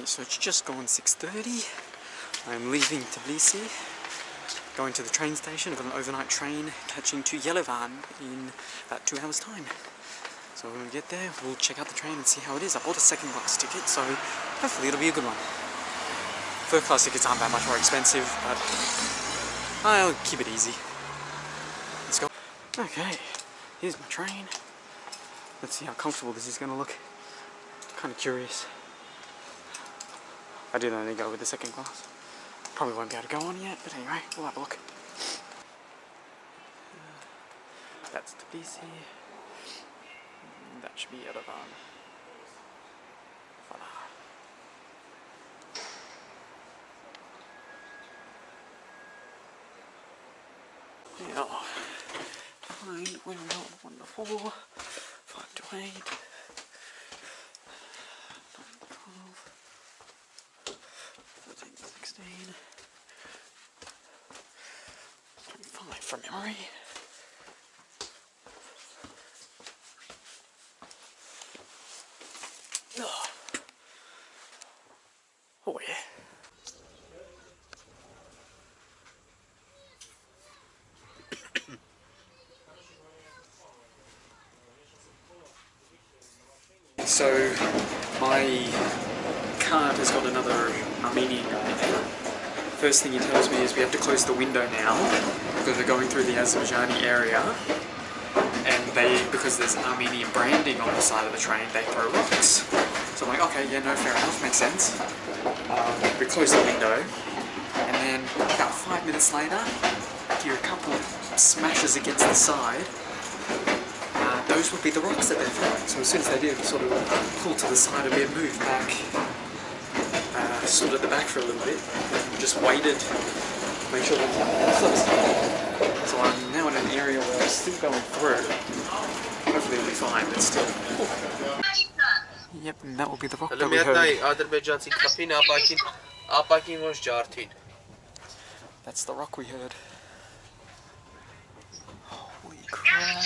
So it's just gone 6:30. I'm leaving Tbilisi, going to the train station. I've got an overnight train catching to Yerevan in about 2 hours time. So when we get there, we'll check out the train and see how it is. I bought a second class ticket, so hopefully it'll be a good one. First class tickets aren't that much more expensive, but I'll keep it easy. Let's go. Okay, here's my train. Let's see how comfortable this is going to look. Kind of curious. I did only go with the second class. Probably won't be able to go on yet, but anyway, we'll have a look. That's Tbilisi. That should be Yerevan. Voila. Yeah. Find window 1 to 4, 5 to 8, 9 to 12, 13 to 16, 25 from memory. Oh yeah. So my cart has got another Armenian guy there. First thing he tells me is we have to close the window now because we're going through the Azerbaijani area, and because there's Armenian branding on the side of the train, they throw rocks. So I'm like, okay, yeah, no, fair enough, makes sense. We close the window, and then about 5 minutes later, I hear a couple smashes against the side. Those would be the rocks that they're throwing. So as soon as they did, sort of pull to the side a bit, move back, stood at the back for a little bit, just waited, make sure that so I'm now in an area where I'm still going through. Hopefully it'll be fine, but still. Yep, and that will be the rock that we heard. That's the rock we heard. Holy crap.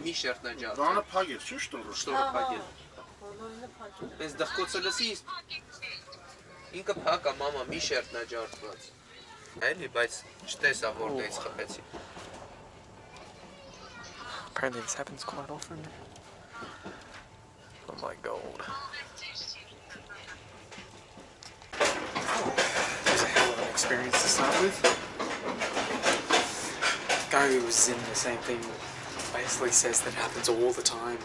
մի շերտնա ջարդ։ Դանը փագեր, չի շտորը։ Շտորը փագեր։ Այս դխկոցը լսի։ Ինքը փակ է, մամա, մի շերտնա ջարդված։ Այլի, բայց չտեսա որտեղից խփեցի։ Apparently this happens quite often. Oh my god. It was a hell of an experience to start with. The guy who was in the same thing basically says that it happens all the time,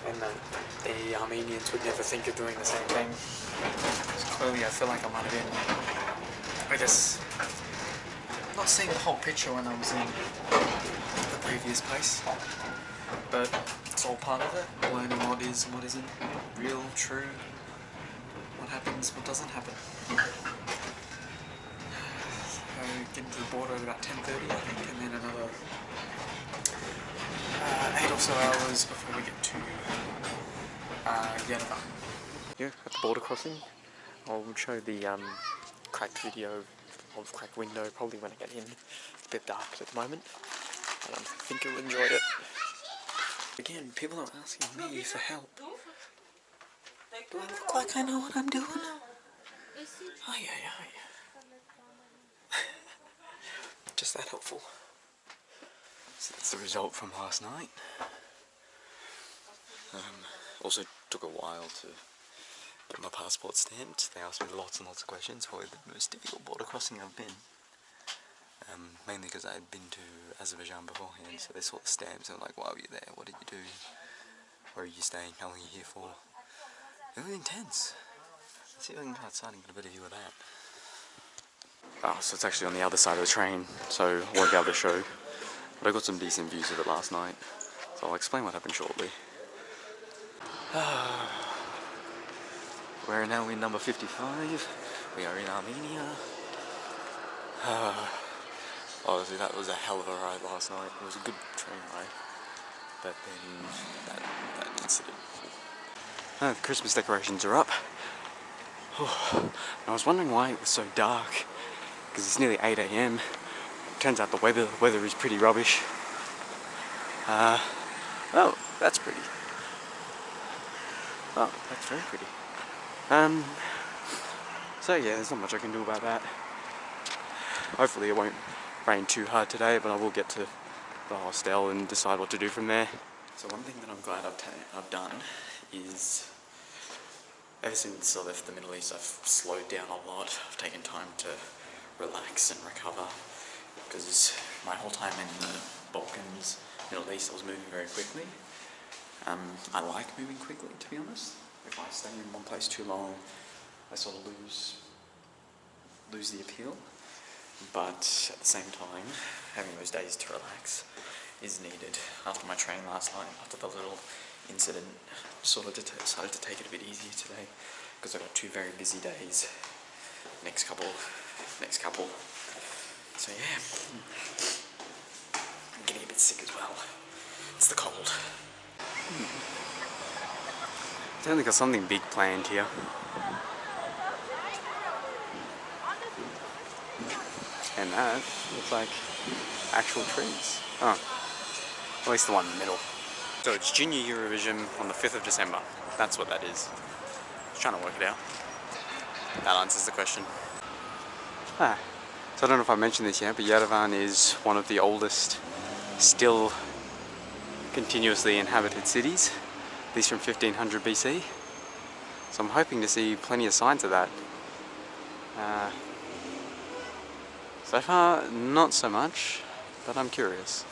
and that the Armenians would never think of doing the same thing. So clearly I feel like I might have been, I guess, not seeing the whole picture when I was in the previous place, but it's all part of it, learning what is and what isn't real, true, what happens, what doesn't happen. Getting to the border at about 10:30, I think, and then another 8 or so hours before we get to Yerevan. Yeah, at the border crossing. I'll show the cracked video of cracked window probably when I get in. It's a bit dark at the moment, but I think you'll enjoy it. Again, people are asking me for help. Do I look like I know what I'm doing? Aye. Just that helpful. So that's the result from last night. Also took a while to get my passport stamped. They asked me lots and lots of questions. Probably the most difficult border crossing I've been. Mainly because I had been to Azerbaijan beforehand, so they saw the stamps and were like, why were you there? What did you do? Where are you staying? How long are you here for? Really intense. Let's see if I can go outside and get a better view of that. Oh, so it's actually on the other side of the train, so I won't be able to show. But I got some decent views of it last night, so I'll explain what happened shortly. We're now in number 55. We are in Armenia. Obviously that was a hell of a ride last night. It was a good train ride. But then that incident. The Christmas decorations are up. I was wondering why it was so dark because it's nearly 8 AM. Turns out the weather is pretty rubbish. Oh, that's pretty. Oh, that's very pretty. So yeah, there's not much I can do about that. Hopefully it won't rain too hard today, but I will get to the hostel and decide what to do from there. So one thing that I'm glad I've done is, ever since I left the Middle East, I've slowed down a lot. I've taken time to relax and recover, because my whole time in the Balkans, Middle East, I was moving very quickly. I like moving quickly, to be honest. If I stay in one place too long, I sort of lose the appeal. But at the same time, having those days to relax is needed. After my training last night, after the little incident, sort of decided to take it a bit easier today, because I've got 2 very busy days. Next couple. So yeah, I'm getting a bit sick as well. It's the cold. Definitely got something big planned here. And that looks like actual trees. Oh, at least the one in the middle. So it's Junior Eurovision on the 5th of December. That's what that is. Just trying to work it out. That answers the question. So I don't know if I mentioned this yet, but Yerevan is one of the oldest still continuously inhabited cities, at least from 1500 BC. So I'm hoping to see plenty of signs of that. So far, not so much, but I'm curious.